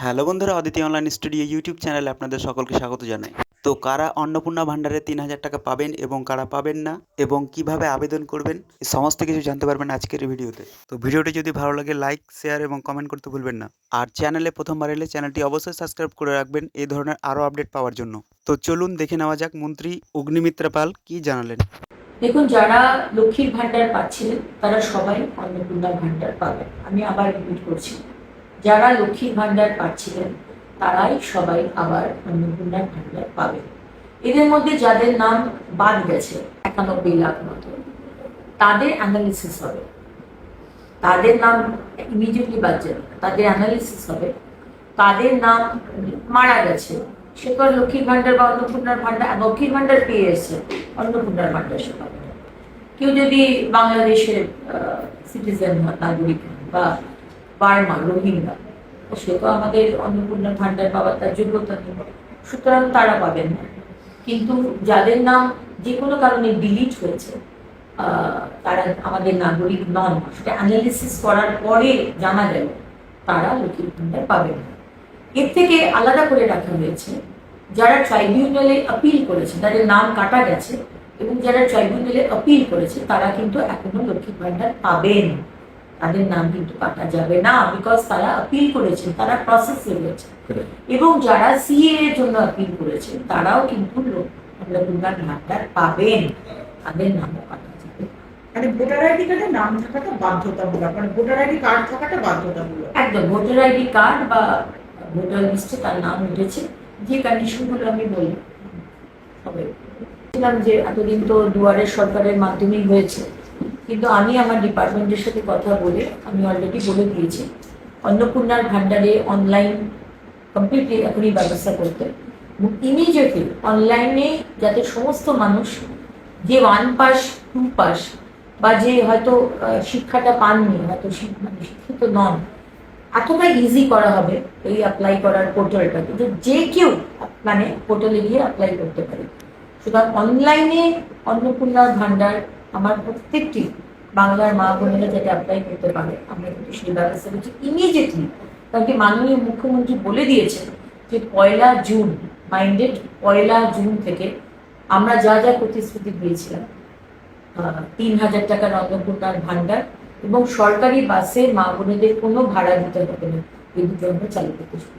Hello বন্ধুরা, Aditi online studio YouTube চ্যানেলে আপনাদের সকলকে স্বাগত জানাই। তো কারা অন্নপূর্ণা ভান্ডারে ৩,০০০ টাকা পাবেন এবং কারা পাবেন না এবং কিভাবে আবেদন করবেন, এই সমস্ত কিছু জানতে পারবেন আজকের এই ভিডিওতে। তো ভিডিওটি যদি ভালো লাগে লাইক, শেয়ার এবং কমেন্ট করতে ভুলবেন না। আর চ্যানেলে প্রথমবার এলে চ্যানেলটি অবশ্যই সাবস্ক্রাইব করে রাখবেন এই ধরনের আরও আপডেট পাওয়ার জন্য। তো চলুন দেখে নেওয়া যাক মন্ত্রী অগ্নিমিত্রা পাল কি জানালেন। দেখুন, যারা লক্ষ্মীর ভান্ডার পাচ্ছিলেন তারা সবাই অন্নপূর্ণার ভান্ডার পাবেন। আমি আবার রিপিট করছি, যারা লক্ষ্মীর ভান্ডার পাচ্ছিলেন তারাই সবাই আবার অন্নপূর্ণার ভান্ডার পাবেন। এদের মধ্যে যাদের নাম বাদ গেছে ৯১ লাখ মতো, তাদের অ্যানালিসিস হবে। তাদের নাম ইমিডিয়েটলি বাদ যাবে, তাদের অ্যানালিসিস হবে। তাদের নাম মারা গেছে, সে তো আর লক্ষ্মীর ভান্ডার বা অন্নপূর্ণার ভান্ডার, লক্ষ্মীর ভান্ডার পেয়ে এসছে, অন্নপূর্ণার ভান্ডার সে পাবে না। কেউ যদি বাংলাদেশের সিটিজেন নাগরিক বা বার্মা রোহিঙ্গা, সে তো আমাদের অন্নপূর্ণার ভান্ডার পাওয়ার তার যোগ্যতা নেই, সুতরাং তারা পাবেন না। কিন্তু যাদের নাম যে কোনো কারণে ডিলিট হয়েছে, তারা আমাদের নাগরিক নন, সেটা অ্যানালিসিস করার পরে জানা গেল তারা লক্ষ্মীর ভান্ডার পাবেন না। এর থেকে আলাদা করে রাখা হয়েছে যারা ট্রাইব্যুনালে আপিল করেছে, তাদের নাম কাটা গেছে, এবং যারা ট্রাইব্যুনালে আপিল করেছে তারা কিন্তু এখনো লক্ষ্মীর ভান্ডার পাবেন। তাদের নাম কিন্তু কাটা যাবে না, বিকজ তারা আপিল করেছেন, তারা প্রসেসে রয়েছে। এবং যারা সিএ এর জন্য আপিল করেছে তারাও কিন্তু লক্ষ্মীর ভান্ডার পাবেন, তাদের নামও কাটা যাবে। মানে ভোটার আইডি কার্ডে নাম থাকাটা বাধ্যতামূলক, মানে ভোটার আইডি কার্ড থাকাটা বাধ্যতামূলক। একদম, ভোটার আইডি কার্ড বা ভোটার লিস্টে তার নাম উঠেছে, যে কন্ডিশনগুলো আমি বলি হবে। বলছিলাম যে এতদিন তো দুয়ারে সরকারের মাধ্যমেই হয়েছে, কিন্তু আমি আমার ডিপার্টমেন্টের সাথে কথা বলে আমি অলরেডি বলে দিয়েছি অন্নপূর্ণার ভান্ডারে অনলাইন কমপ্লিটলি এখনই ব্যবস্থা করতে, এবং ইমিডিয়েটলি অনলাইনে যাতে সমস্ত মানুষ যে 1 পাস 2 পাস বা যে হয়তো শিক্ষাটা পাননি, হয়তো মানে শিক্ষিত নন, এতটা ইজি করা হবে এই অ্যাপ্লাই করার পোর্টালটা, কিন্তু যে কেউ মানে পোর্টালে গিয়ে অ্যাপ্লাই করতে পারে। সুতরাং অনলাইনে অন্নপূর্ণার ভান্ডার আমার প্রত্যেকটি বাংলার মা বোনেরা যাতে অ্যাপ্লাই করতে পারে, আমরা কিন্তু সেই ব্যবস্থা করছি ইমিডিয়েটলি। কারণ কি, মাননীয় মুখ্যমন্ত্রী বলে দিয়েছেন যে 1 জুন, মাইন্ডেড 1 জুন থেকে আমরা যা যা প্রতিশ্রুতি দিয়েছিলাম, ৩,০০০ টাকার অন্নপূর্ণার ভান্ডার এবং সরকারি বাসে মা বোনেদের কোনো ভাড়া দিতে হবে না, এই দুটো আমরা চালু করতে শুরু